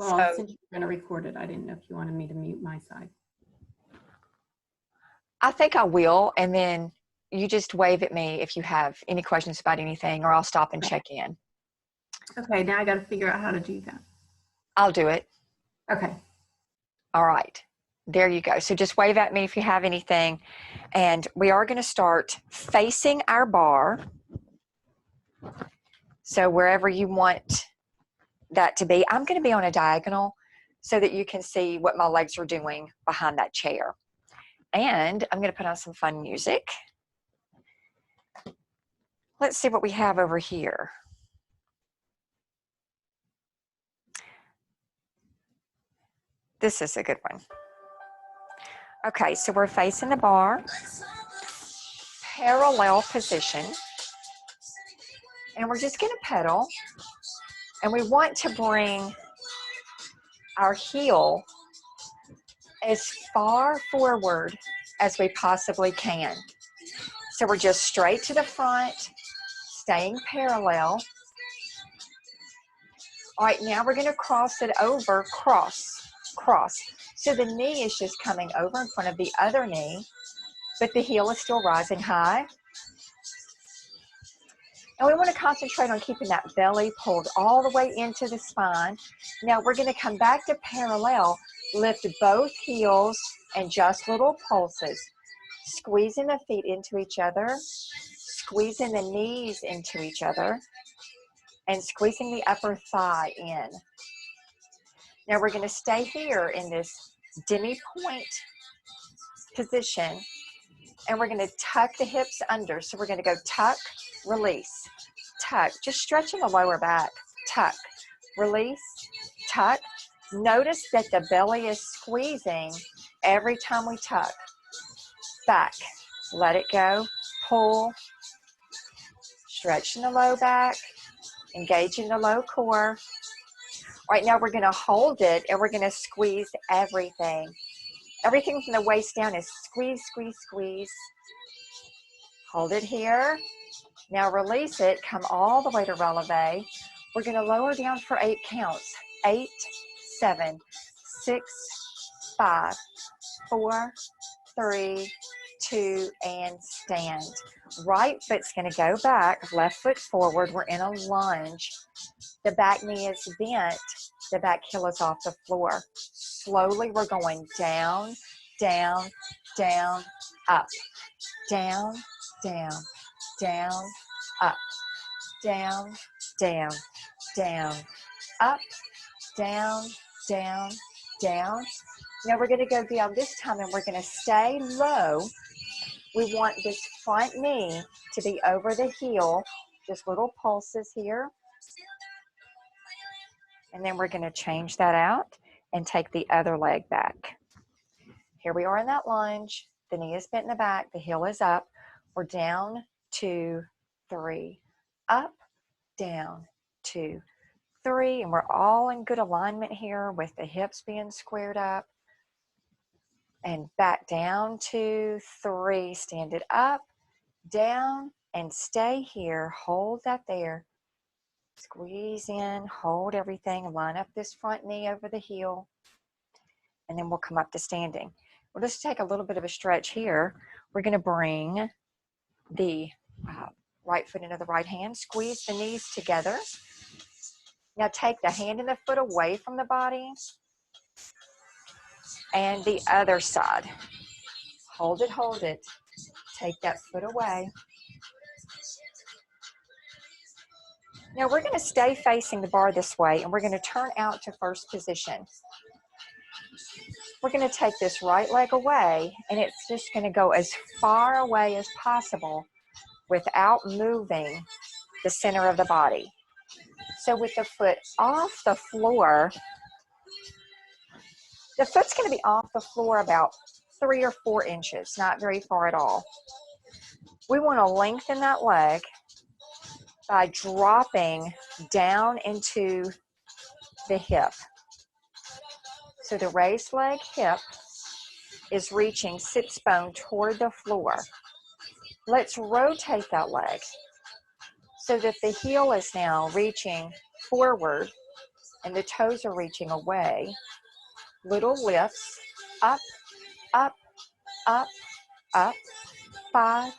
Well, So since you're going to record it, I didn't know if you wanted me to mute my side. I think I will, and then you just wave at me if you have any questions about anything, or I'll stop and check in. Okay, now I got to figure out how to do that. I'll do it. Okay. All right. There you go. So just wave at me if you have anything. And we are going to start facing our bar. So wherever you want that to be, I'm going to be on a diagonal so that you can see what my legs are doing behind that chair. And I'm going to put on some fun music. Let's see what we have over here. This is a good one. Okay, so we're facing the bar, parallel position, and we're just going to pedal, and we want to bring our heel as far forward as we possibly can. So we're just straight to the front, staying parallel. All right, now we're going to cross it over, cross. So the knee is just coming over in front of the other knee, but the heel is still rising high. And we want to concentrate on keeping that belly pulled all the way into the spine. Now we're going to come back to parallel, lift both heels and just little pulses, squeezing the feet into each other, squeezing the knees into each other, and squeezing the upper thigh in. Now we're going to stay here in this demi-point position, and we're going to tuck the hips under. So we're going to go tuck, release, tuck, just stretching the lower back, tuck, release, tuck. Notice that the belly is squeezing every time we tuck. Back, let it go, pull, stretching the low back, engaging the low core. All right, now we're going to hold it, and we're going to squeeze everything. Everything from the waist down is squeeze, squeeze, squeeze. Hold it here. Now release it. Come all the way to releve. We're going to lower down for 8 counts. 8, 7, 6, 5, 4, 3, 2, and stand. Right foot's going to go back. Left foot forward. We're in a lunge. The back knee is bent. The back heel is off the floor. Slowly, we're going down, down, down, up. Down, down, down, up. Down, down, down, up. Down, down, down. Now we're going to go down this time, and we're going to stay low. We want this front knee to be over the heel. Just little pulses here. And then we're going to change that out and take the other leg back. Here we are in that lunge. The knee is bent in the back. The heel is up. We're down, 2, 3, up, down, 2, 3. And we're all in good alignment here with the hips being squared up. And back down, 2, 3. Stand it up, down, and stay here. Hold that there. Squeeze in, hold everything, line up this front knee over the heel, and then we'll come up to standing. We'll just take a little bit of a stretch here. We're going to bring the right foot into the right hand, squeeze the knees together. Now take the hand and the foot away from the body, and the other side. Hold it, take that foot away. Now we're going to stay facing the bar this way, and we're going to turn out to first position. We're going to take this right leg away, and it's just going to go as far away as possible without moving the center of the body. So with the foot off the floor, the foot's going to be off the floor about 3 or 4 inches, not very far at all. We want to lengthen that leg by dropping down into the hip. So the raised leg hip is reaching sits bone toward the floor. Let's rotate that leg so that the heel is now reaching forward and the toes are reaching away. Little lifts, up, up, up, up, 5,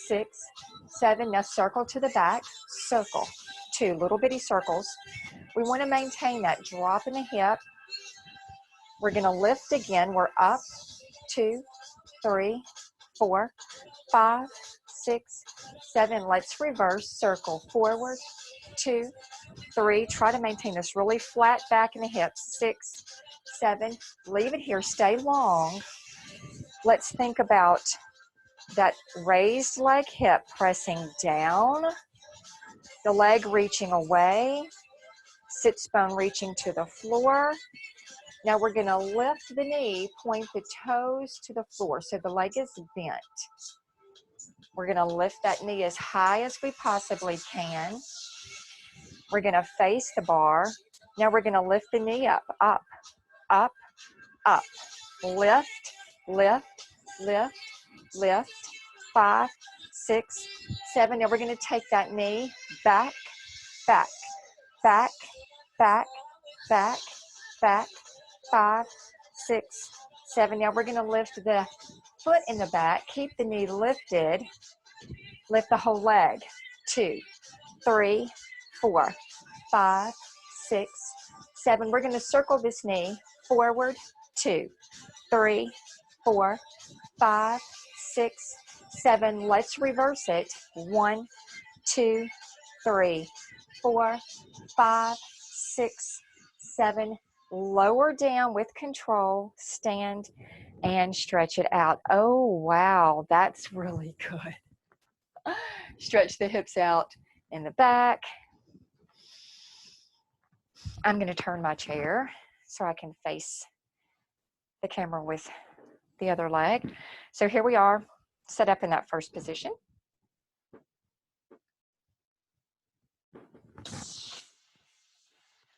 6, 7. Now circle to the back, circle, 2 little bitty circles. We want to maintain that drop in the hip. We're going to lift again. We're up, 2, 3, 4, 5, 6, 7. Let's reverse, circle forward, 2, 3. Try to maintain this really flat back in the hips, 6, 7. Leave it here, stay long. Let's think about that raised leg hip pressing down, the leg reaching away, sits bone reaching to the floor. Now we're going to lift the knee, point the toes to the floor so the leg is bent. We're going to lift that knee as high as we possibly can. We're going to face the bar. Now we're going to lift the knee up, up, up, up. Lift, lift, lift, lift. 5, 6, 7. Now we're going to take that knee back, back, back, back, back, back. 5, 6, 7. Now we're going to lift the foot in the back. Keep the knee lifted. Lift the whole leg. 2, 3, 4, 5, 6, 7. We're going to circle this knee forward. 2, 3, 4, 5, 6, 7. Let's reverse it. 1, 2, 3, 4, 5, 6, 7. Lower down with control. Stand and stretch it out. Oh, wow. That's really good. Stretch the hips out in the back. I'm going to turn my chair so I can face the camera with the other leg. So here we are, set up in that first position.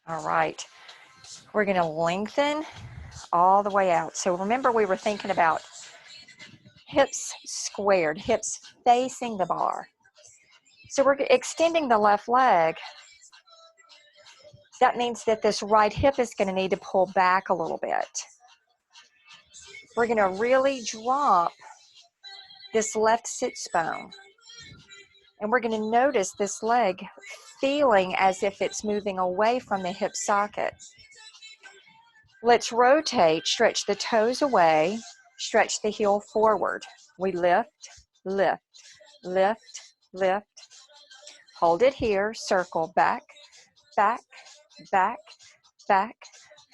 All right, we're going to lengthen all the way out. So remember, we were thinking about hips squared, hips facing the bar. So we're extending the left leg. That means that this right hip is going to need to pull back a little bit. We're going to really drop this left sits bone. And we're going to notice this leg feeling as if it's moving away from the hip socket. Let's rotate, stretch the toes away, stretch the heel forward. We lift, lift, lift, lift. Hold it here, circle back, back, back, back.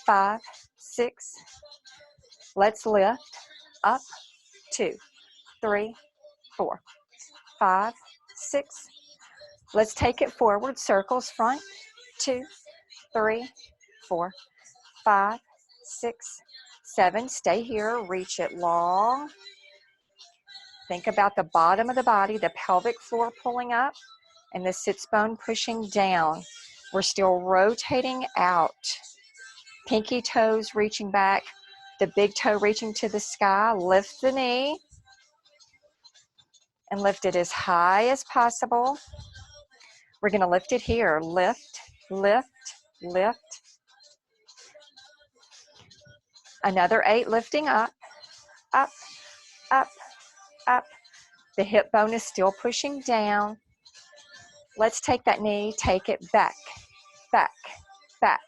5, 6. Let's lift, up, 2, 3, 4, 5, 6. Let's take it forward, circles front, 2, 3, 4, 5, 6, 7. Stay here, reach it long. Think about the bottom of the body, the pelvic floor pulling up, and the sits bone pushing down. We're still rotating out. Pinky toes reaching back, the big toe reaching to the sky. Lift the knee and lift it as high as possible. We're going to lift it here. Lift, lift, lift. Another 8, lifting up, up, up, up. The hip bone is still pushing down. Let's take that knee, take it back, back, back,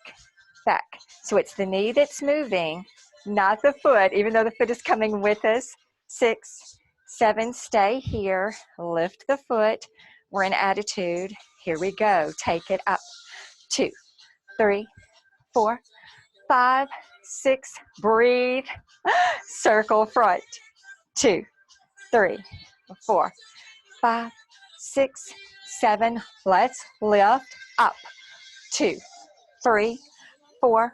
back. So it's the knee that's moving, not the foot, even though the foot is coming with us. 6, 7, stay here. Lift the foot. We're in attitude. Here we go. Take it up. 2, 3, 4, 5, 6. Breathe. Circle front. 2, 3, 4, 5, 6, 7. Let's lift up. 2, 3, 4,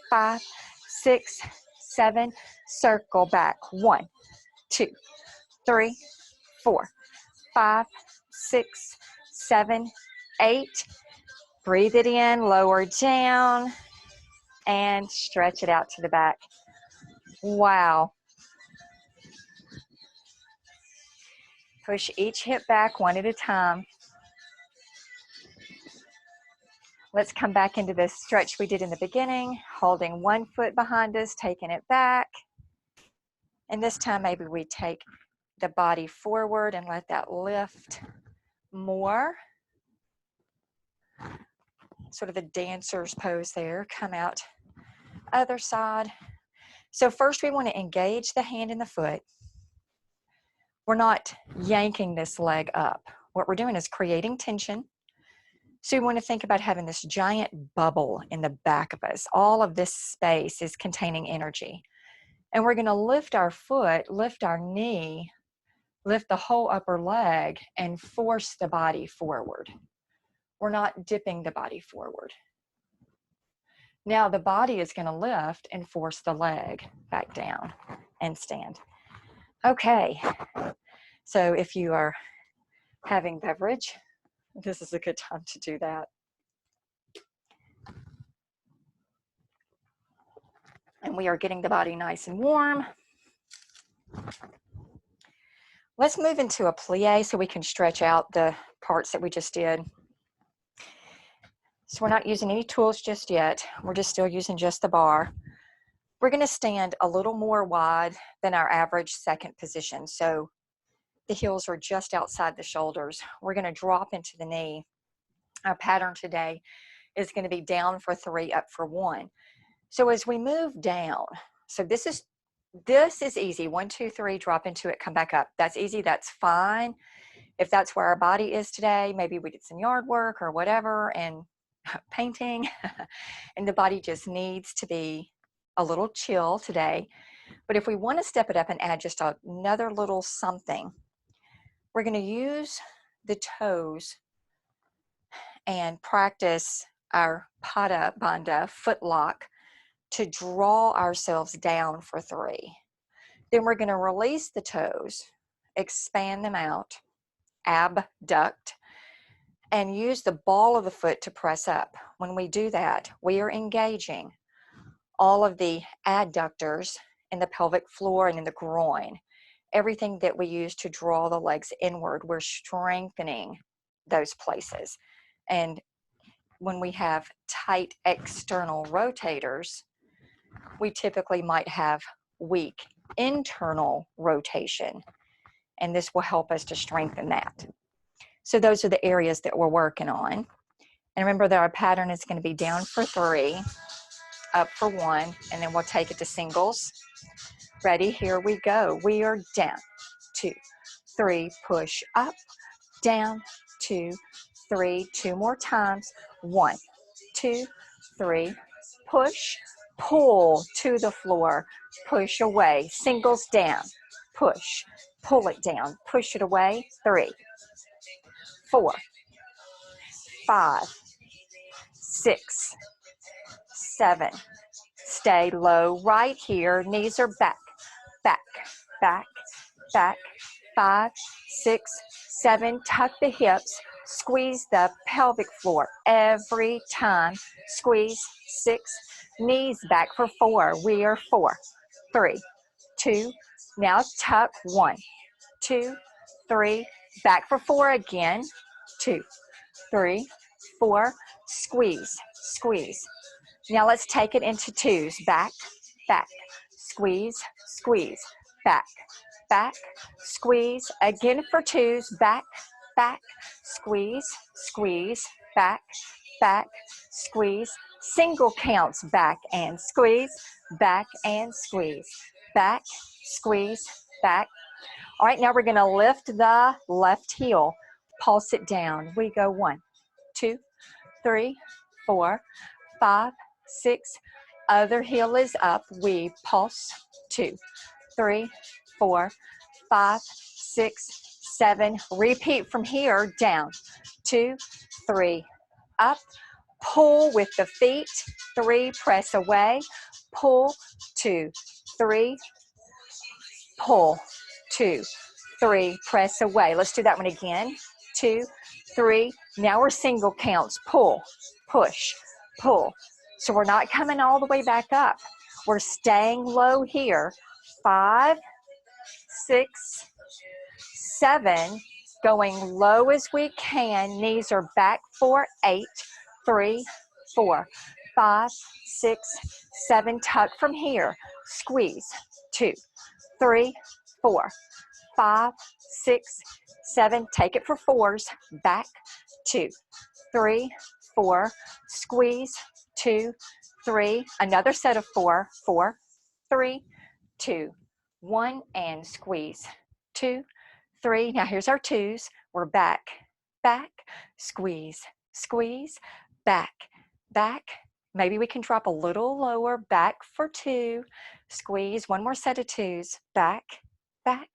5, 6, 7. Circle back. 1, 2, 3, 4, 5, 6, 7, 8. Breathe it in, lower down, and stretch it out to the back. Wow. Push each hip back one at a time. Let's come back into this stretch we did in the beginning, holding one foot behind us, taking it back. And this time maybe we take the body forward and let that lift more. Sort of the dancer's pose there. Come out other side. So first we want to engage the hand and the foot. We're not yanking this leg up. What we're doing is creating tension. So you want to think about having this giant bubble in the back of us. All of this space is containing energy. And we're going to lift our foot, lift our knee, lift the whole upper leg, and force the body forward. We're not dipping the body forward. Now the body is going to lift and force the leg back down and stand. Okay, so if you are having beverage, this is a good time to do that. And we are getting the body nice and warm. Let's move into a plie so we can stretch out the parts that we just did. So we're not using any tools just yet. We're just still using just the bar. We're going to stand a little more wide than our average second position. So the heels are just outside the shoulders. We're going to drop into the knee. Our pattern today is going to be down for 3, up for 1. So as we move down, so this is easy. 1, 2, 3, drop into it, come back up. That's easy, that's fine. If that's where our body is today, maybe we did some yard work or whatever and painting, and the body just needs to be a little chill today. But if we want to step it up and add just another little something, we're going to use the toes and practice our pada bandha foot lock to draw ourselves down for 3. Then we're going to release the toes, expand them out, abduct, and use the ball of the foot to press up. When we do that, we are engaging all of the adductors in the pelvic floor and in the groin. Everything that we use to draw the legs inward, we're strengthening those places. And when we have tight external rotators, we typically might have weak internal rotation, and this will help us to strengthen that. So those are the areas that we're working on. And remember that our pattern is going to be down for 3, up for 1, and then we'll take it to singles. Ready? Here we go. We are down, 2, 3, push up, down, 2, 3, 2 more times, 1, 2, 3, push, pull to the floor, push away, singles down, push, pull it down, push it away, 3, 4, 5, 6, 7, stay low right here, knees are back, back, back, back, 5, 6, 7, tuck the hips, squeeze the pelvic floor every time, squeeze, 6, knees back for 4, we are 4, 3, 2, now tuck, 1, 2, 3, back for 4 again, 2, 3, 4, squeeze, squeeze. Now let's take it into 2s, back, back, squeeze, squeeze, back, back, squeeze, again for 2s, back, back, squeeze, squeeze, back, back, squeeze, single counts, back and squeeze, back and squeeze, back, squeeze, back. All right, now we're going to lift the left heel, pulse it down. We go 1, 2, 3, 4, 5, 6, other heel is up. We pulse, 2, 3, 4, 5, 6, 7. Repeat from here, down, 2, 3, up, pull with the feet, 3, press away, pull, 2, 3, pull, 2, 3, press away. Let's do that one again, 2, 3. Now we're single counts, pull, push, pull. So we're not coming all the way back up. We're staying low here, 5, 6, 7, going low as we can. Knees are back for 8, 3, 4, 5, 6, 7. Tuck from here. Squeeze. 2, 3, 4, 5, 6, 7. Take it for 4s. Back. 2, 3, 4. Squeeze. 2, 3. Another set of 4. 4, 3, 2, 1. And squeeze. 2, 3. Now here's our 2s. We're back. Back. Squeeze. Squeeze. Back. Back. Maybe we can drop a little lower. Back for 2. Squeeze. One more set of 2s. Back. Back.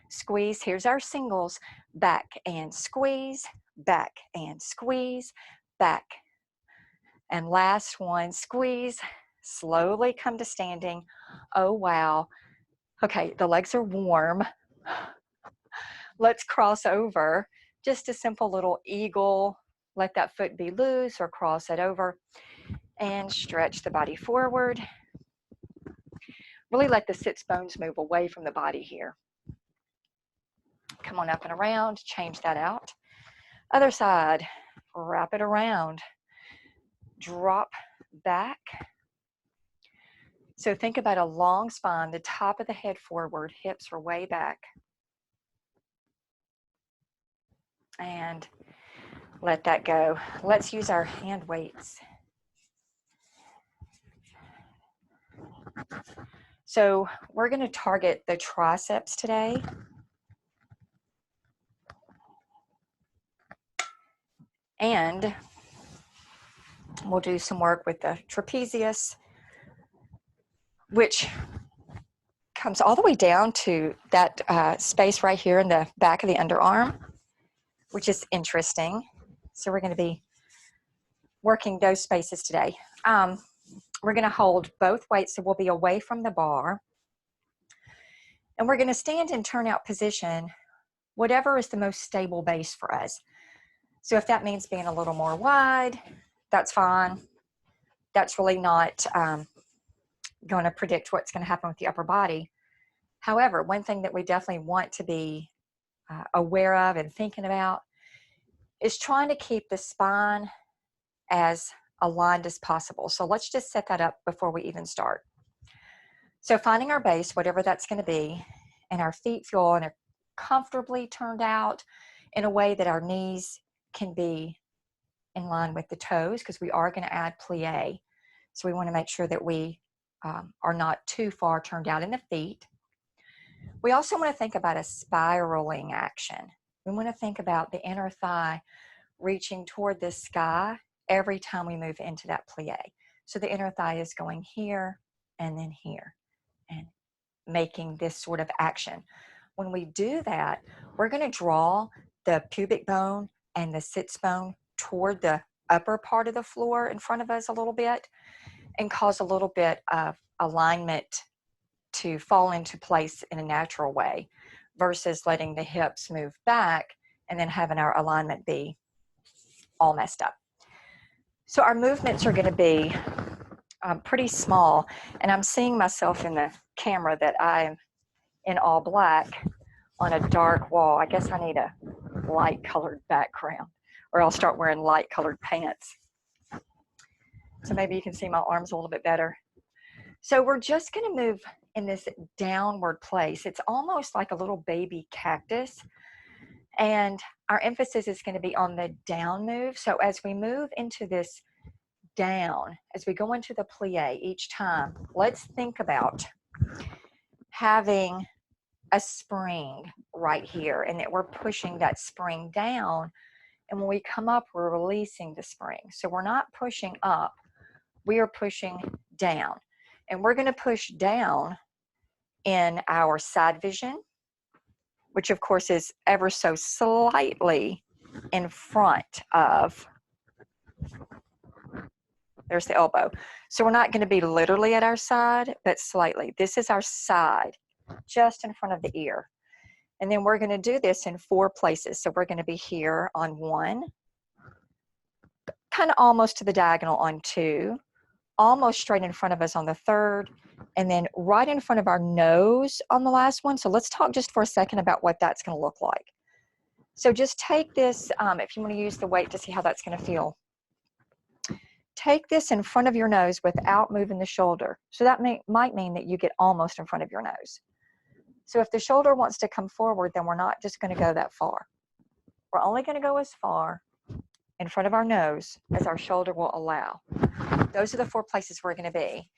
Squeeze. Here's our singles. Back and squeeze. Back and squeeze. Back. And last one. Squeeze. Slowly come to standing. Oh, wow. Okay, the legs are warm. Let's cross over. Just a simple little eagle. Let that foot be loose or cross it over. And stretch the body forward. Really let the sits bones move away from the body here. Come on up and around, change that out. Other side, wrap it around. Drop back. So think about a long spine, the top of the head forward, hips are way back. And let that go. Let's use our hand weights. So we're going to target the triceps today. And we'll do some work with the trapezius, which comes all the way down to that space right here in the back of the underarm, which is interesting. So we're going to be working those spaces today. We're going to hold both weights, so we'll be away from the bar. And we're going to stand in turnout position, whatever is the most stable base for us. So if that means being a little more wide, that's fine. That's really not going to predict what's going to happen with the upper body. However, one thing that we definitely want to be aware of and thinking about is trying to keep the spine as aligned as possible. So let's just set that up before we even start. So finding our base, whatever that's going to be, and our feet feel comfortably turned out in a way that our knees can be in line with the toes, because we are going to add plie. So we want to make sure that we are not too far turned out in the feet. We also want to think about a spiraling action. We want to think about the inner thigh reaching toward the sky every time we move into that plie. So the inner thigh is going here and then here and making this sort of action. When we do that, we're going to draw the pubic bone and the sits bone toward the upper part of the floor in front of us a little bit and cause a little bit of alignment to fall into place in a natural way versus letting the hips move back and then having our alignment be all messed up. So our movements are going to be pretty small, and I'm seeing myself in the camera that I'm in all black on a dark wall. I guess I need a light colored background, or I'll start wearing light colored pants. So maybe you can see my arms a little bit better. So we're just going to move in this downward place. It's almost like a little baby cactus, and our emphasis is going to be on the down move. So as we move into this down, as we go into the plie each time, let's think about having a spring right here, and that we're pushing that spring down, and when we come up, we're releasing the spring. So we're not pushing up, we are pushing down, and we're going to push down in our side vision, which of course is ever so slightly in front of, there's the elbow. So we're not going to be literally at our side, but slightly. This is our side, just in front of the ear. And then we're going to do this in 4 places. So we're going to be here on 1, kind of almost to the diagonal on 2, almost straight in front of us on the 3rd, and then right in front of our nose on the last one. So let's talk just for a second about what that's going to look like. So just take this, if you want to use the weight to see how that's going to feel. take this in front of your nose without moving the shoulder. So that might mean that you get almost in front of your nose. So if the shoulder wants to come forward, then we're not just going to go that far. We're only going to go as far in front of our nose as our shoulder will allow. Those are the 4 places we're going to be.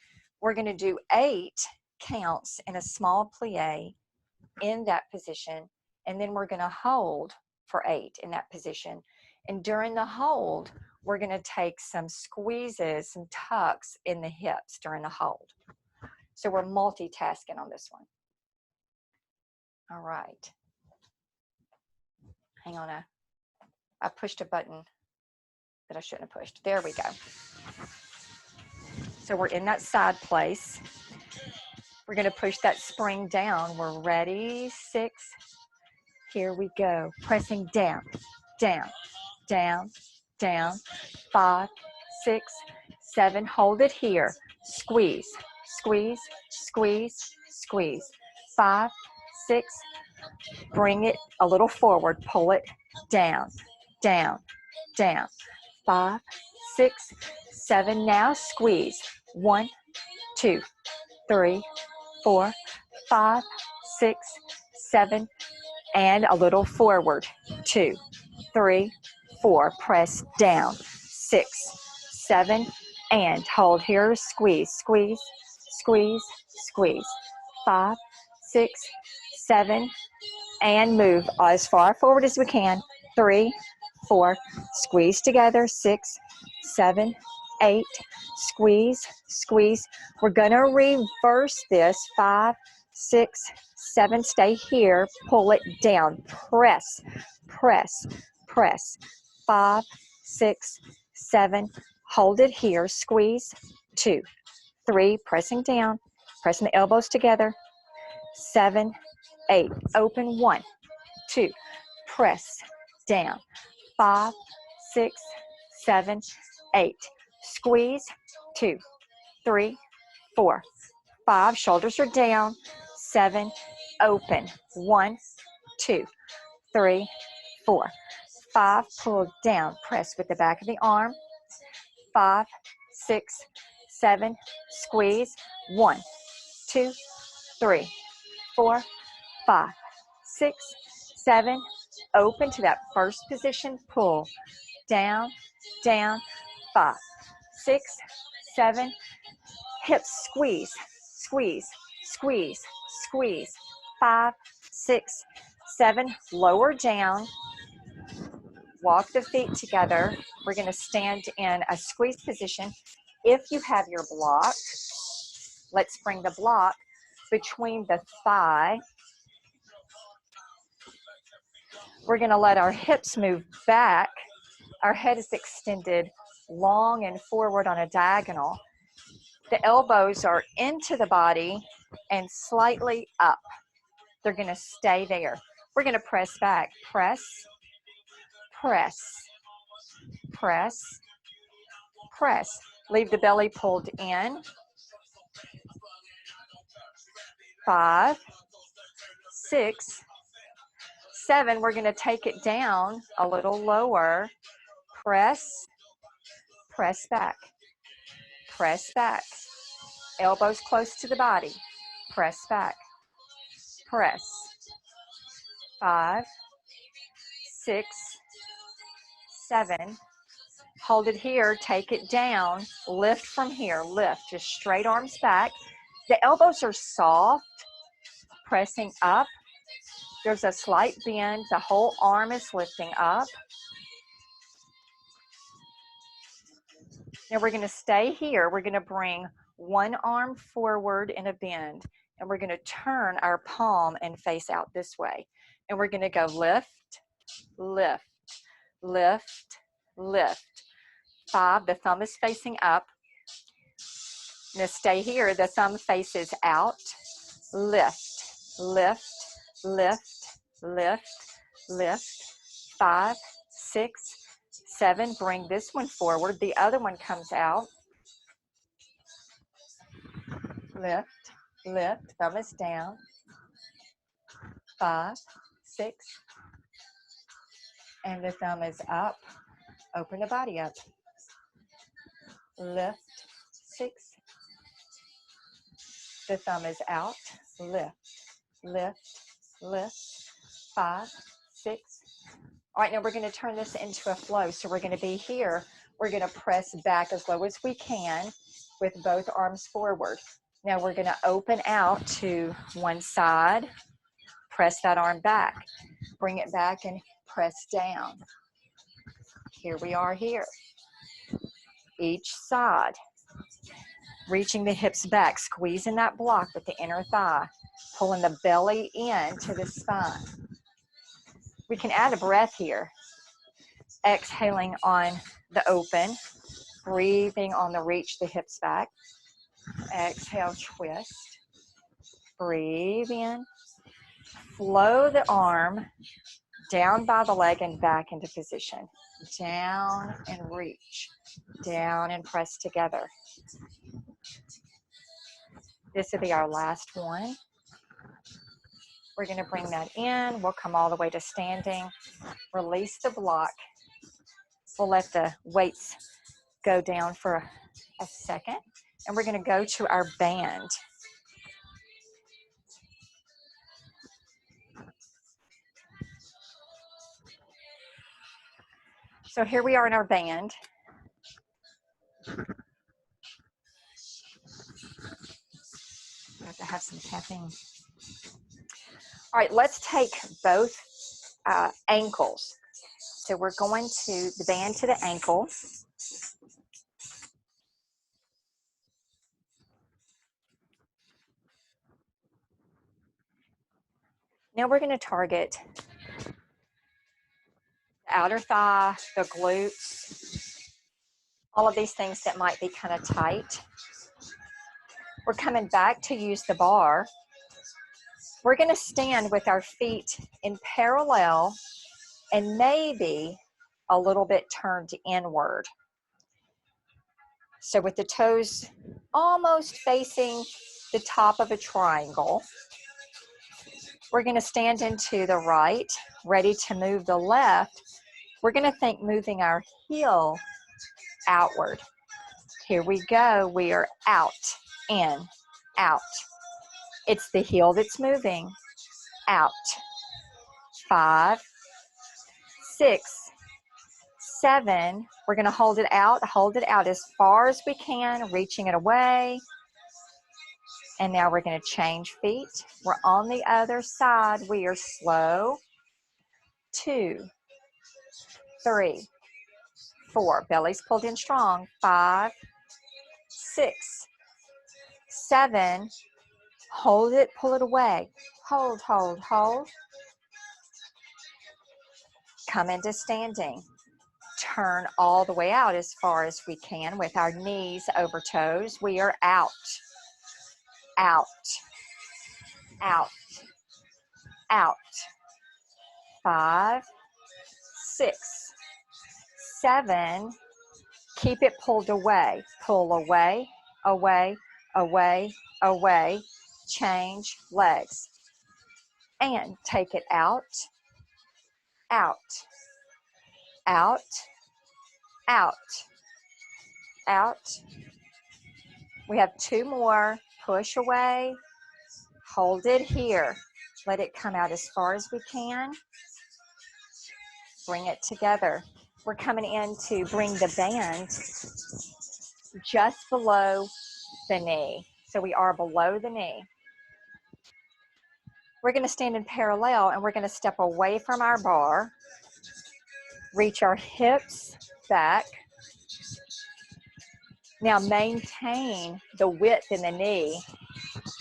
We're going to do 8 counts in a small plie in that position, and then we're going to hold for 8 in that position. And during the hold, we're going to take some squeezes, some tucks in the hips during the hold. So we're multitasking on this one. All right. Hang on, I pushed a button that I shouldn't have pushed. There we go. So we're in that side place. We're going to push that spring down. We're ready. 6. Here we go. Pressing down, down, down, down. 5, 6, 7. Hold it here. Squeeze, squeeze, squeeze, squeeze. 5, 6. Bring it a little forward. Pull it down, down, down. 5, 6, 7. Now squeeze. 1, 2, 3, 4, 5, 6, 7, and a little forward. 2, 3, 4. Press down. 6, 7, and hold here. Squeeze, squeeze, squeeze, squeeze. 5, 6, 7, and move as far forward as we can. 3, 4. Squeeze together. 6, 7, 8. Squeeze, squeeze. We're going to reverse this. 5, 6, 7. Stay here. Pull it down. Press, press, press. 5, 6, 7. Hold it here. Squeeze. 2, 3. Pressing down. Pressing the elbows together. 7, 8. Open. 1, 2. Press down. 5, 6, 7, 8. Squeeze. 2, 3, 4, 5. Shoulders are down. 7. Open. 1, 2, 3, 4, 5. Pull down. Press with the back of the arm. 5, 6, 7. Squeeze. 1, 2, 3, 4, 5, 6, 7. Open to that first position. Pull down, down. 5, 6, 7. Hips squeeze, squeeze, squeeze, squeeze. 5, 6, 7. Lower down. Walk the feet together. We're going to stand in a squeeze position. If you have your block, let's bring the block between the thigh. We're going to let our hips move back. Our head is extended long and forward on a diagonal. The elbows are into the body and slightly up. They're going to stay there. We're going to press back. Press, press, press, press. Leave the belly pulled in. 5, 6, 7. We're going to take it down a little lower. Press, press back, press back. Elbows close to the body. Press back, press. 5, 6, 7. Hold it here. Take it down. Lift from here. Lift. Just straight arms back. The elbows are soft. Pressing up. There's a slight bend. The whole arm is lifting up. Now we're going to stay here. We're going to bring one arm forward in a bend, and we're going to turn our palm and face out this way. And we're going to go lift, lift, lift, lift. 5, the thumb is facing up. Now stay here. The thumb faces out. Lift, lift, lift, lift, lift. 5, 6, 7. Bring this one forward. The other one comes out. Lift, lift. Thumb is down. 5, 6. And the thumb is up. Open the body up. lift, 6. The thumb is out, lift, lift, lift, 5, 6. All right, now we're going to turn this into a flow. So we're going to be here. We're going to press back as low as we can with both arms forward. Now we're going to open out to one side, press that arm back, bring it back and press down. Here we are here. Each side, reaching the hips back, squeezing that block with the inner thigh, pulling the belly in to the spine. We can add a breath here. Exhaling on the open, breathing on the reach the hips back. Exhale, twist. Breathe in. Flow the arm down by the leg and back into position. Down and reach. Down and press together. This will be our last one. We're going to bring that in. We'll come all the way to standing. Release the block. We'll let the weights go down for a second. And we're going to go to our band. So here we are in our band. We have to have some caffeine. All right, let's take both ankles. So we're going to the band to the ankle. Now we're going to target the outer thigh, the glutes, all of these things that might be kind of tight. We're coming back to use the bar. We're going to stand with our feet in parallel and maybe a little bit turned inward. So with the toes almost facing the top of a triangle, we're going to stand into the right, ready to move the left. We're going to think moving our heel outward. Here we go. We are out, in, out. It's the heel that's moving. Out. 5, 6, 7. We're going to hold it out as far as we can, reaching it away. And now we're going to change feet. We're on the other side. We are slow. 2, 3, 4. Belly's pulled in strong. 5, 6, 7. Hold it, pull it away. Hold, hold, hold. Come into standing. Turn all the way out as far as we can with our knees over toes. We are out. Out. Out. Out. 5, 6, 7. Keep it pulled away. Pull away, away, away, away. Change legs. And take it out, out, out, out, out. We have 2 more. Push away. Hold it here. Let it come out as far as we can. Bring it together. We're coming in to bring the band just below the knee. So we are below the knee. We're going to stand in parallel and we're going to step away from our bar. Reach our hips back. Now maintain the width in the knee.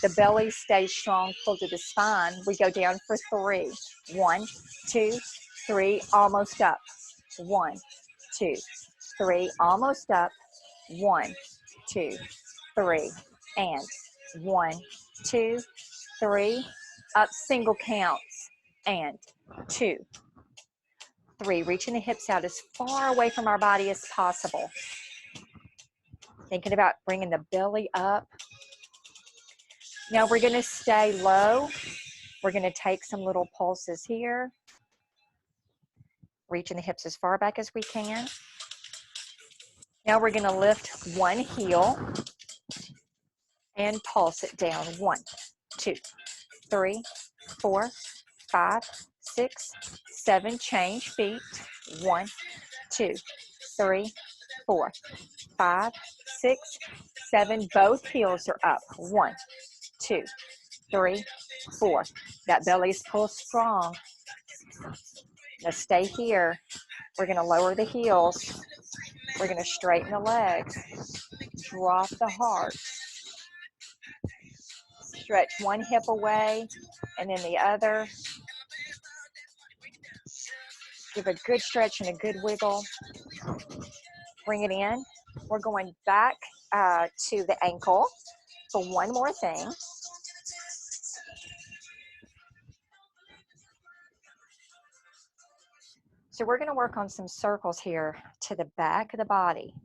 The belly stays strong, pulled to the spine. We go down for 3. 1, 2, 3, almost up. 1, 2, 3, almost up. 1, 2, 3, and 1, 2, 3, up, single counts, and 2, 3. Reaching the hips out as far away from our body as possible. Thinking about bringing the belly up. Now we're going to stay low. We're going to take some little pulses here. Reaching the hips as far back as we can. Now we're going to lift one heel and pulse it down. 1, 2, 3, 4, 5, 6, 7. Change feet. 1, 2, 3, 4, 5, 6, 7. Both heels are up. 1, 2, 3, 4. That belly's pulled strong. Now stay here. We're going to lower the heels. We're going to straighten the legs. Drop the heart. Stretch one hip away and then the other. Give a good stretch and a good wiggle. Bring it in. We're going back to the ankle for one more thing. So we're going to work on some circles here to the back of the body.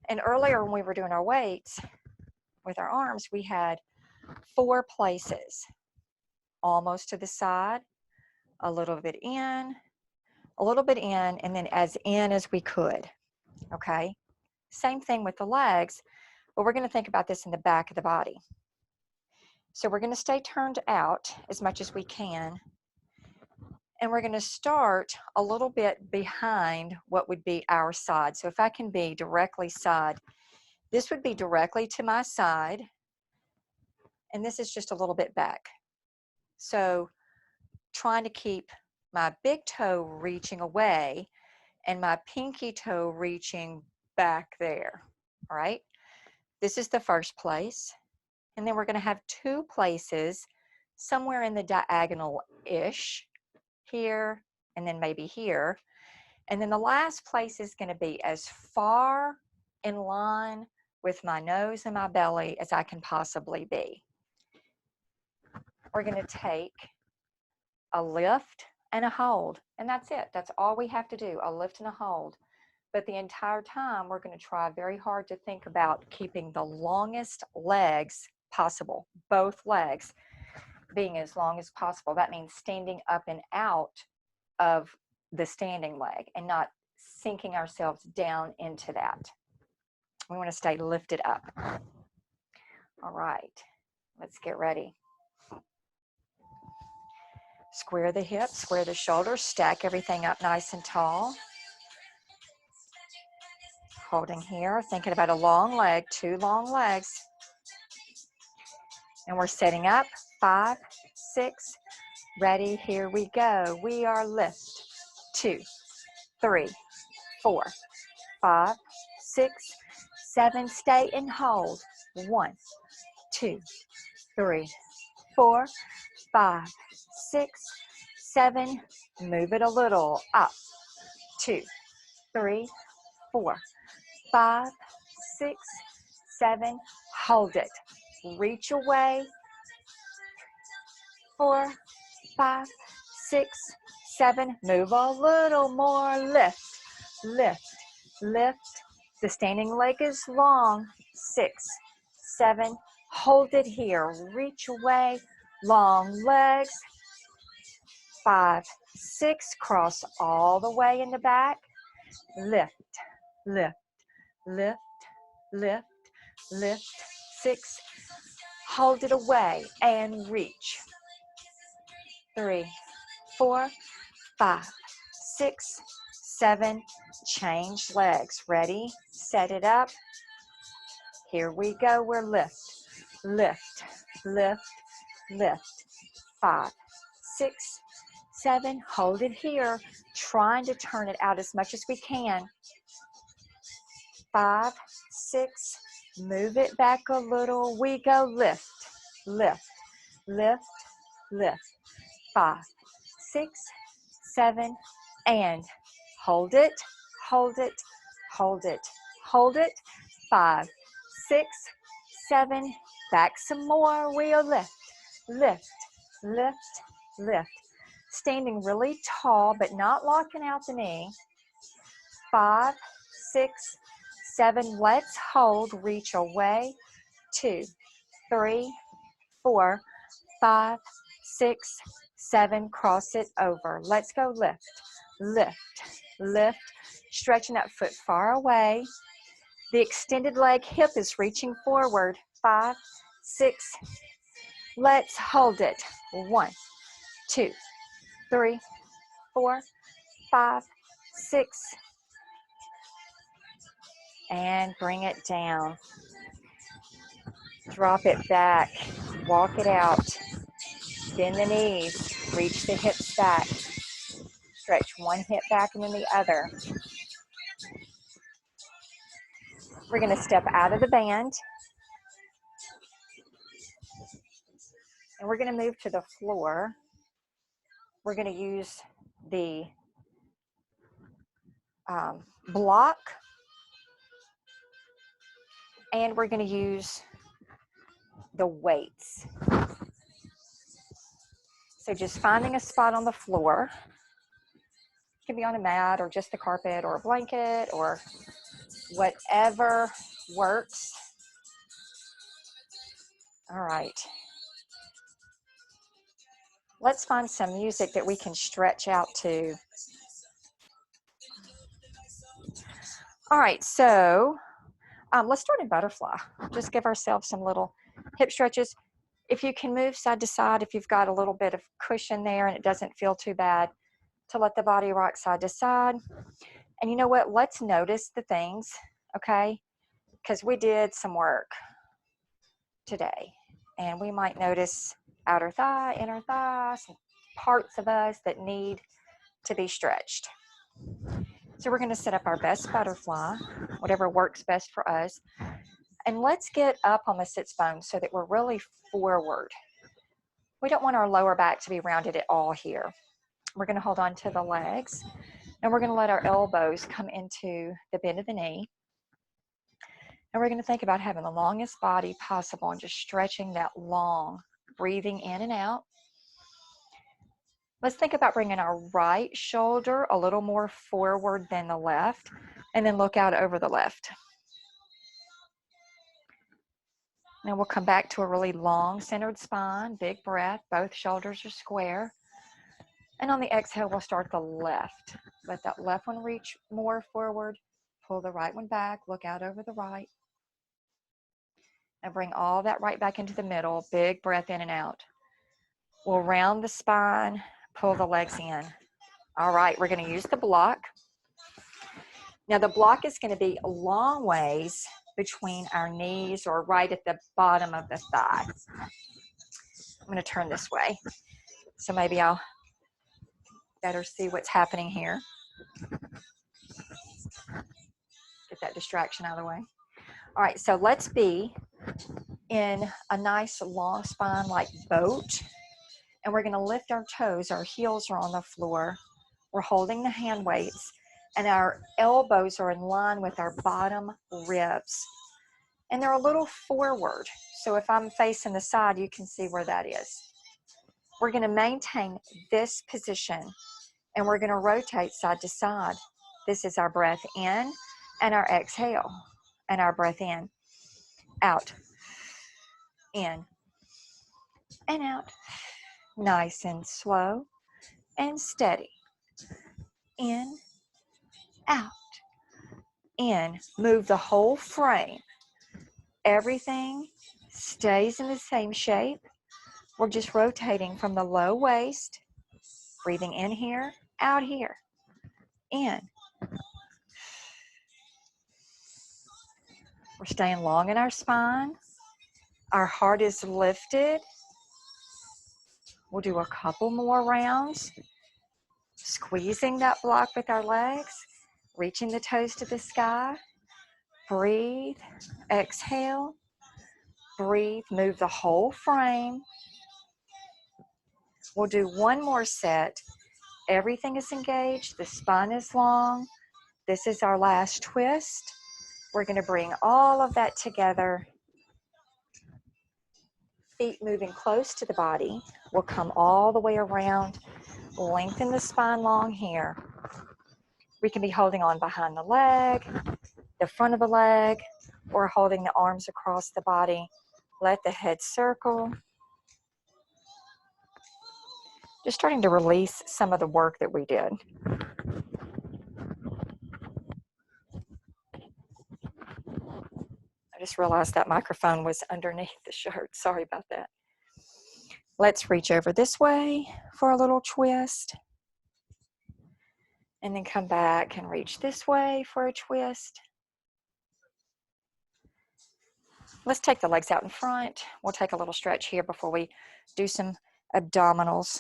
And earlier when we were doing our weights with our arms, we had 4 places. Almost to the side, a little bit in, and then as in as we could. Okay? Same thing with the legs, but we're going to think about this in the back of the body. So we're going to stay turned out as much as we can. And we're going to start a little bit behind what would be our side. So if I can be directly side, this would be directly to my side. And this is just a little bit back. So trying to keep my big toe reaching away and my pinky toe reaching back there. All right. This is the first place. And then we're going to have 2 places somewhere in the diagonal-ish, here and then maybe here. And then the last place is going to be as far in line with my nose and my belly as I can possibly be. We're going to take a lift and a hold, and that's it. That's all we have to do, a lift and a hold. But the entire time, we're going to try very hard to think about keeping the longest legs possible, both legs being as long as possible. That means standing up and out of the standing leg and not sinking ourselves down into that. We want to stay lifted up. All right, let's get ready. Square the hips, square the shoulders, stack everything up nice and tall. Holding here, thinking about a long leg, 2 long legs. And we're setting up, 5, 6, ready, here we go. We are lift, 2, 3, 4, 5, 6, 7, stay and hold. 1, 2, 3, 4, 5, 6, 7, move it a little, up, 2, 3, 4, 5, 6, 7, hold it, reach away, 4, 5, 6, 7, move a little more, lift, lift, lift, the standing leg is long, 6, 7, hold it here, reach away, long legs, 5, 6, cross all the way in the back, lift, lift, lift, lift, lift, 6, hold it away and reach, 3, 4, 5, 6, 7, change legs, ready, set it up, here we go, we're lift, lift, lift, lift, 5, 6, 7, hold it here, trying to turn it out as much as we can, 5, 6, move it back a little, we go, lift, lift, lift, lift, 5, 6, 7, and hold it, hold it, hold it, hold it, 5, 6, 7, back some more, we'll lift, lift, lift, lift, standing really tall but not locking out the knee, 5, 6, 7, let's hold, reach away, 2, 3, 4, 5, 6, 7, cross it over, let's go lift, lift, lift, Stretching that foot far away. The extended leg hip is reaching forward. 5, 6. Let's hold it. 1, 2, 3, 4, 5, 6. And bring it down. Drop it back. Walk it out. Bend the knees. Reach the hips back. Stretch one hip back and then the other. We're going to step out of the band. And we're going to move to the floor. We're going to use the block. And we're going to use the weights. So just finding a spot on the floor. It can be on a mat or just the carpet or a blanket or whatever works. All right. Let's find some music that we can stretch out to. All right, so let's start in butterfly. Just give ourselves some little hip stretches. If you can move side to side, if you've got a little bit of cushion there and it doesn't feel too bad, to let the body rock side to side. And you know what? Let's notice the things, okay? Because we did some work today. And we might notice outer thigh, inner thigh, some parts of us that need to be stretched. So we're going to set up our best butterfly, whatever works best for us. And let's get up on the sits bone so that we're really forward. We don't want our lower back to be rounded at all here. We're going to hold on to the legs. And we're going to let our elbows come into the bend of the knee. And we're going to think about having the longest body possible and just stretching that long, breathing in and out. Let's think about bringing our right shoulder a little more forward than the left, and then look out over the left. Now we'll come back to a really long centered spine, big breath, both shoulders are square. And on the exhale, we'll start the left. Let that left one reach more forward, pull the right one back, look out over the right. And bring all that right back into the middle, big breath in and out. We'll round the spine, pull the legs in. All right, we're going to use the block. Now the block is going to be a long ways between our knees or right at the bottom of the thigh. I'm going to turn this way. So maybe I'll better see what's happening here. Get that distraction out of the way. All right, so let's be in a nice long spine like boat. And we're going to lift our toes. Our heels are on the floor. We're holding the hand weights. And our elbows are in line with our bottom ribs. And they're a little forward. So if I'm facing the side, you can see where that is. We're going to maintain this position. And we're going to rotate side to side. This is our breath in and our exhale. And our breath in, out, in, and out. Nice and slow and steady. In, out, in. Move the whole frame. Everything stays in the same shape. We're just rotating from the low waist, breathing in here, out here, in. We're staying long in our spine. Our heart is lifted. We'll do a couple more rounds. Squeezing that block with our legs, reaching the toes to the sky. Breathe, exhale, breathe, move the whole frame. We'll do one more set. Everything is engaged, the spine is long. This is our last twist. We're going to bring all of that together. Feet moving close to the body. We'll come all the way around. Lengthen the spine long here. We can be holding on behind the leg, the front of the leg, or holding the arms across the body. Let the head circle. Just starting to release some of the work that we did. just realized that microphone was underneath the shirt. Sorry about that. Let's reach over this way for a little twist. And then come back and reach this way for a twist. Let's take the legs out in front. We'll take a little stretch here before we do some abdominals.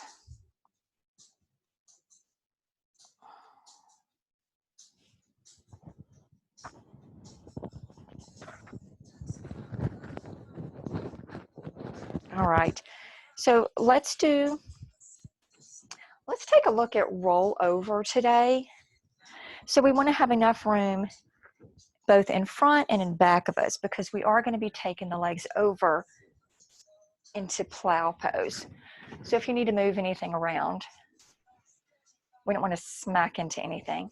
All right, so let's take a look at roll over today. So we want to have enough room both in front and in back of us because we are going to be taking the legs over into plow pose. So if you need to move anything around, we don't want to smack into anything.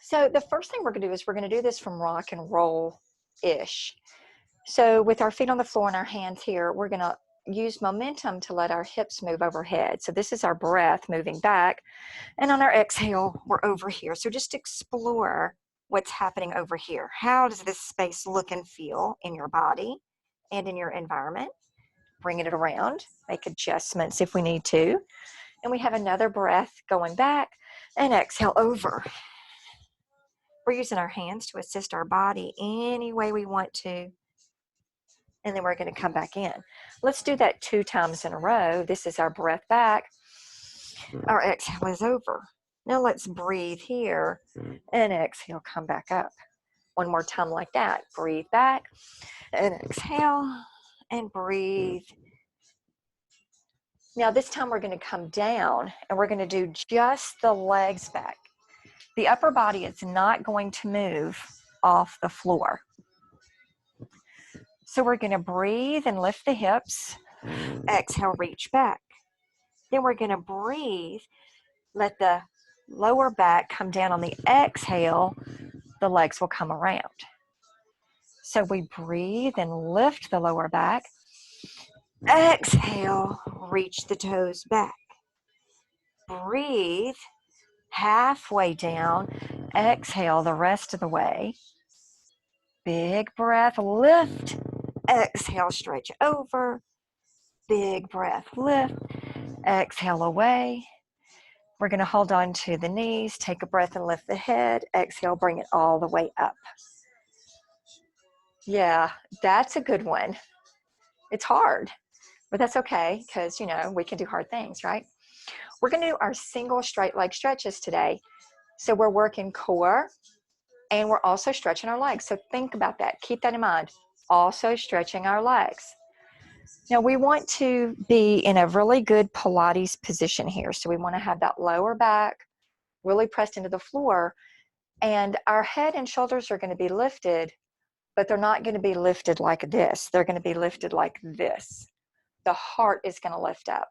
So the first thing we're going to do is we're going to do this from rock and roll-ish. So with our feet on the floor and our hands here, we're going to use momentum to let our hips move overhead. So this is our breath moving back. And on our exhale, we're over here. So just explore what's happening over here. How does this space look and feel in your body and in your environment? Bringing it around, make adjustments if we need to. And we have another breath going back and exhale over. We're using our hands to assist our body any way we want to. And then we're going to come back in. Let's do that 2 times in a row. This is our breath back. Our exhale is over. Now let's breathe here and exhale, come back up. One more time like that. Breathe back and exhale and breathe. Now this time we're going to come down and we're going to do just the legs back. The upper body is not going to move off the floor. So we're going to breathe and lift the hips. Exhale, reach back. Then we're going to breathe. Let the lower back come down on the exhale. The legs will come around. So we breathe and lift the lower back. Exhale, reach the toes back. Breathe halfway down. Exhale the rest of the way. Big breath, lift. Exhale, stretch over. Big breath, lift. Exhale away. We're going to hold on to the knees, take a breath and lift the head. Exhale, bring it all the way up. Yeah, that's a good one. It's hard, but that's okay because, we can do hard things, right? We're going to do our single straight leg stretches today. So we're working core and we're also stretching our legs. So think about that. Keep that in mind. Also stretching our legs. Now we want to be in a really good Pilates position here. So we want to have that lower back really pressed into the floor, and our head and shoulders are going to be lifted, but they're not going to be lifted like this. They're going to be lifted like this. The heart is going to lift up.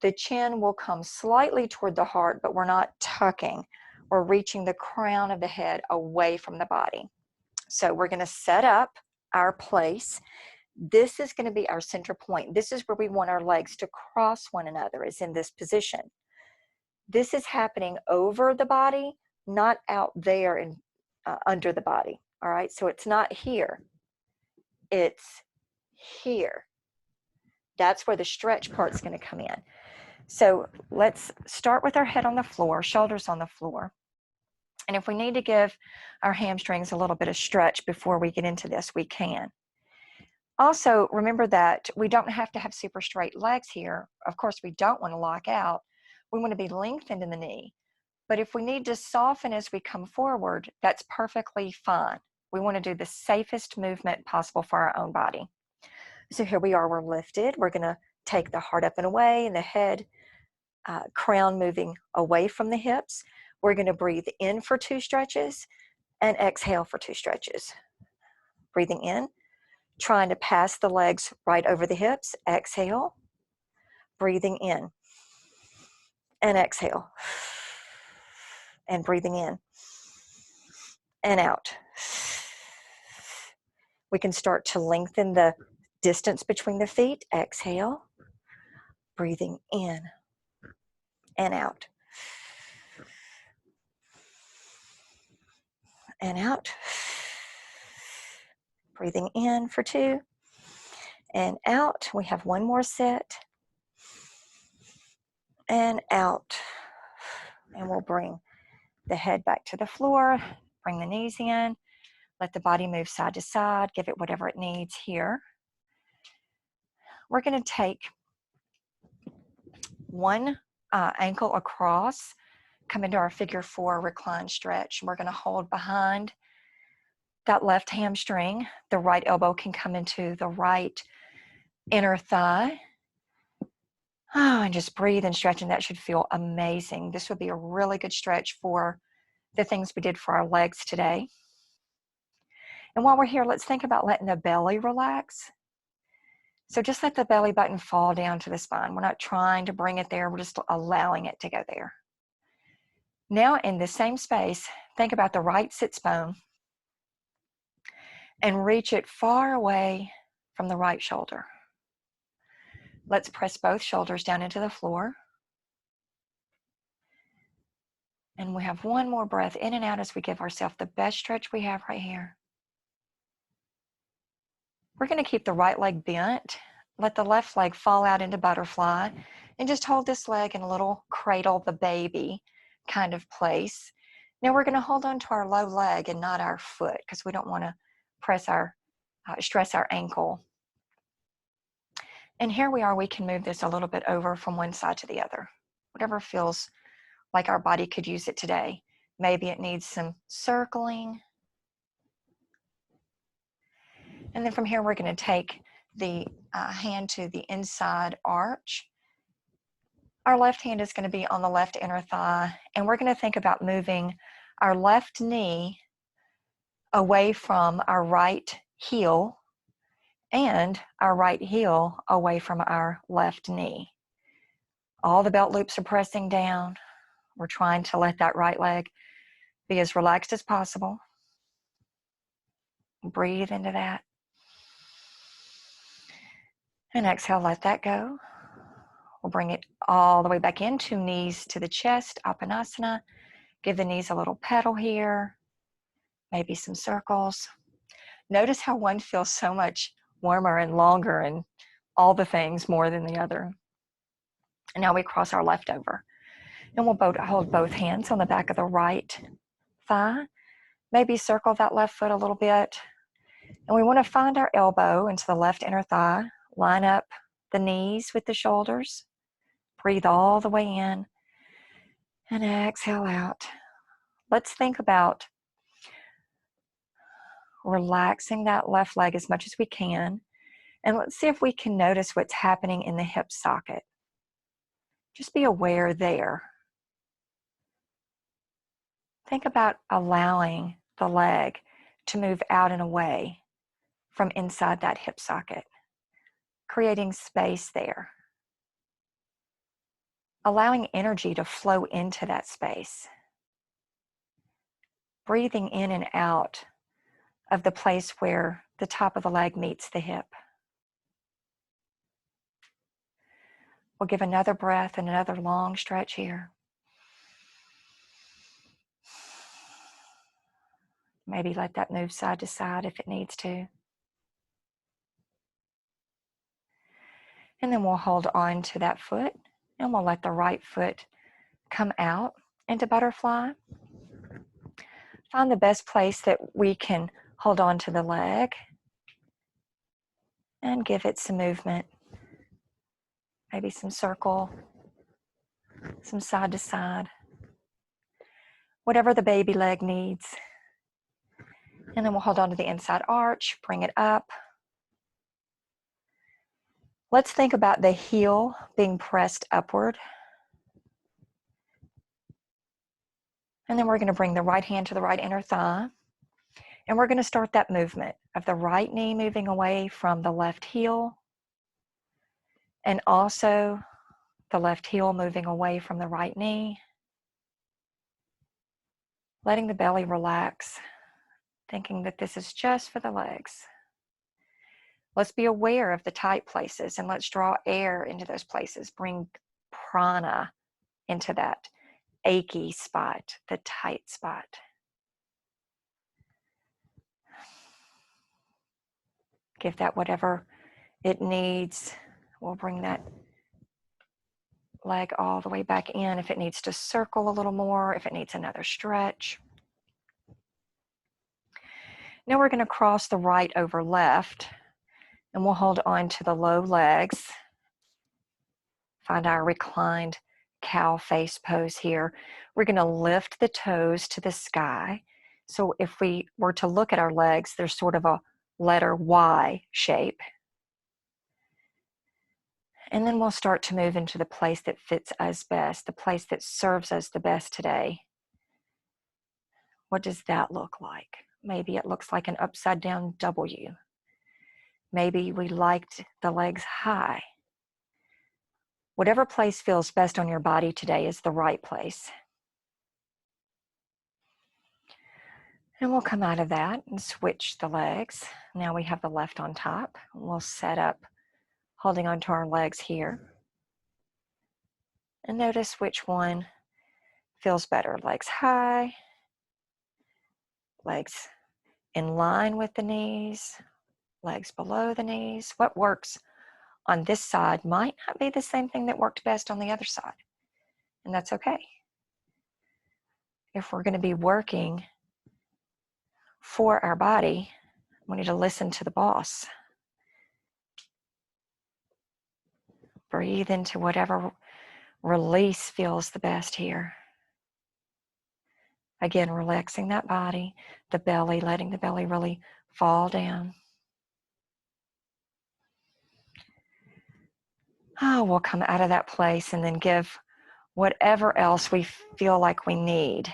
The chin will come slightly toward the heart, but we're not tucking. We're reaching the crown of the head away from the body. So we're going to set up our place. This is going to be our center point. This is where we want our legs to cross one another, is in this position. This is happening over the body, not out there and under the body. All right, so it's not here. It's here. That's where the stretch part's going to come in. So let's start with our head on the floor, shoulders on the floor. And if we need to give our hamstrings a little bit of stretch before we get into this, we can. Also, remember that we don't have to have super straight legs here. Of course, we don't want to lock out. We want to be lengthened in the knee. But if we need to soften as we come forward, that's perfectly fine. We want to do the safest movement possible for our own body. So here we are, we're lifted. We're going to take the heart up and away and the head, crown moving away from the hips. We're going to breathe in for 2 stretches and exhale for 2 stretches. Breathing in, trying to pass the legs right over the hips. Exhale, breathing in and exhale. And breathing in and out. We can start to lengthen the distance between the feet. Exhale, breathing in and out. and out. Breathing in for 2 and out. We have one more set and out. And we'll bring the head back to the floor, bring the knees in, let the body move side to side, give it whatever it needs here. We're going to take one ankle across, come into our figure 4 recline stretch. We're going to hold behind that left hamstring. The right elbow can come into the right inner thigh. Oh, and just breathe and stretch, and that should feel amazing. This would be a really good stretch for the things we did for our legs today. And while we're here, let's think about letting the belly relax. So just let the belly button fall down to the spine. We're not trying to bring it there. We're just allowing it to go there. Now in the same space, think about the right sits bone and reach it far away from the right shoulder. Let's press both shoulders down into the floor. And we have one more breath in and out as we give ourselves the best stretch we have right here. We're going to keep the right leg bent. Let the left leg fall out into butterfly and just hold this leg in a little cradle the baby kind of place. Now we're going to hold on to our low leg and not our foot because we don't want to stress our ankle. And here we are, we can move this a little bit over from one side to the other. Whatever feels like our body could use it today. Maybe it needs some circling. And then from here, we're going to take the hand to the inside arch. Our left hand is going to be on the left inner thigh, and we're going to think about moving our left knee away from our right heel and our right heel away from our left knee. All the belt loops are pressing down. We're trying to let that right leg be as relaxed as possible. Breathe into that. And exhale, let that go. We'll bring it all the way back into knees to the chest, Apanasana. Give the knees a little pedal here, maybe some circles. Notice how one feels so much warmer and longer and all the things more than the other. And now we cross our left over. And we'll hold both hands on the back of the right thigh. Maybe circle that left foot a little bit. And we want to find our elbow into the left inner thigh. Line up the knees with the shoulders. Breathe all the way in. And exhale out. Let's think about relaxing that left leg as much as we can. And let's see if we can notice what's happening in the hip socket. Just be aware there. Think about allowing the leg to move out and away from inside that hip socket, creating space there. Allowing energy to flow into that space. Breathing in and out of the place where the top of the leg meets the hip. We'll give another breath and another long stretch here. Maybe let that move side to side if it needs to. And then we'll hold on to that foot and we'll let the right foot come out into butterfly. Find the best place that we can hold on to the leg and give it some movement. Maybe some circle, some side to side. Whatever the baby leg needs. And then we'll hold on to the inside arch, bring it up. Let's think about the heel being pressed upward. And then we're going to bring the right hand to the right inner thigh. And we're going to start that movement of the right knee moving away from the left heel. And also the left heel moving away from the right knee. Letting the belly relax, thinking that this is just for the legs. Let's be aware of the tight places and let's draw air into those places. Bring prana into that achy spot, the tight spot. Give that whatever it needs. We'll bring that leg all the way back in if it needs to circle a little more, if it needs another stretch. Now we're going to cross the right over left, and we'll hold on to the low legs. Find our reclined cow face pose here. We're going to lift the toes to the sky. So if we were to look at our legs, there's sort of a letter Y shape. And then we'll start to move into the place that fits us best, the place that serves us the best today. What does that look like? Maybe it looks like an upside down W. Maybe we liked the legs high. Whatever place feels best on your body today is the right place. And we'll come out of that and switch the legs. Now we have the left on top. We'll set up holding onto our legs here. And notice which one feels better. Legs high, legs in line with the knees, legs below the knees. What works on this side might not be the same thing that worked best on the other side. And that's okay. If we're going to be working for our body, we need to listen to the boss. Breathe into whatever release feels the best here. Again, relaxing that body, the belly, letting the belly really fall down. We'll come out of that place and then give whatever else we feel like we need.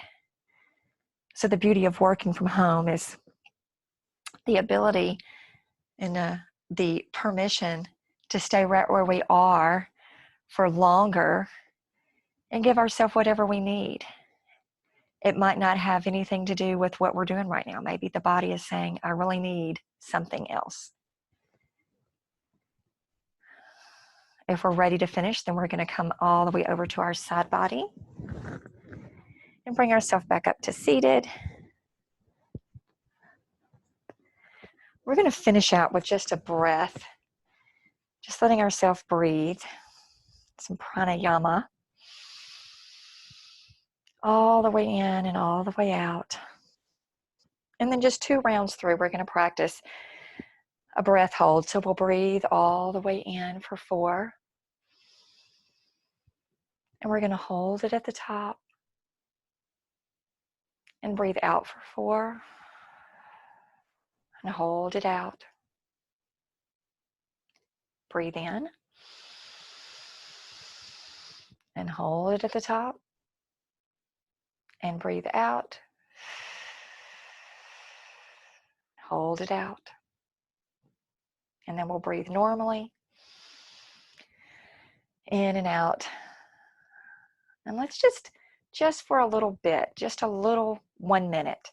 So the beauty of working from home is the ability and the permission to stay right where we are for longer and give ourselves whatever we need. It might not have anything to do with what we're doing right now. Maybe the body is saying, I really need something else. If we're ready to finish, then we're going to come all the way over to our side body and bring ourselves back up to seated. We're going to finish out with just a breath, just letting ourselves breathe, some pranayama, all the way in and all the way out. And then just 2 rounds through, we're going to practice a breath hold. So we'll breathe all the way in for 4. And we're going to hold it at the top and breathe out for 4 and hold it out. Breathe in and hold it at the top and breathe out. Hold it out. And then we'll breathe normally in and out. And let's just for a little bit, just a little 1 minute,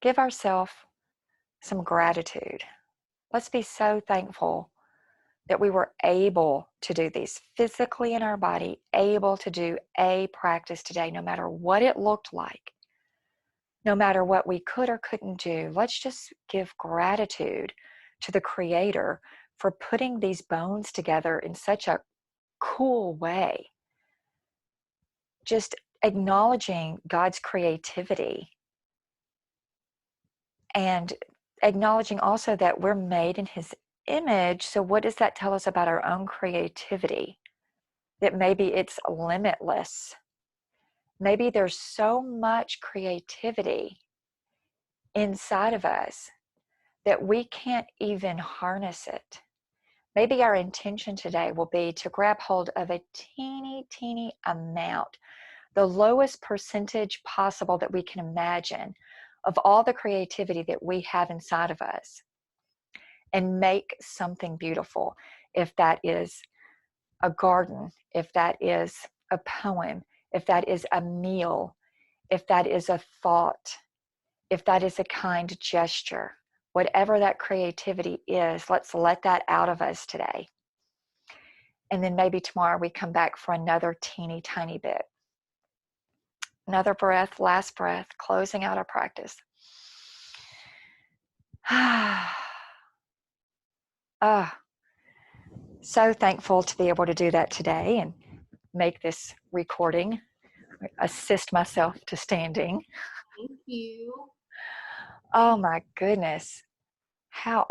give ourselves some gratitude. Let's be so thankful that we were able to do these physically in our body, able to do a practice today, no matter what it looked like, no matter what we could or couldn't do. Let's just give gratitude to the Creator for putting these bones together in such a cool way. Just acknowledging God's creativity and acknowledging also that we're made in His image. So what does that tell us about our own creativity? That maybe it's limitless. Maybe there's so much creativity inside of us that we can't even harness it. Maybe our intention today will be to grab hold of a teeny amount, the lowest percentage possible that we can imagine of all the creativity that we have inside of us, and make something beautiful. If that is a garden, if that is a poem, if that is a meal, if that is a thought, if that is a kind gesture, whatever that creativity is, let's let that out of us today. And then maybe tomorrow we come back for another teeny tiny bit. Another breath, last breath, closing out our practice. So thankful to be able to do that today and make this recording, assist myself to standing. Thank you. Oh my goodness. How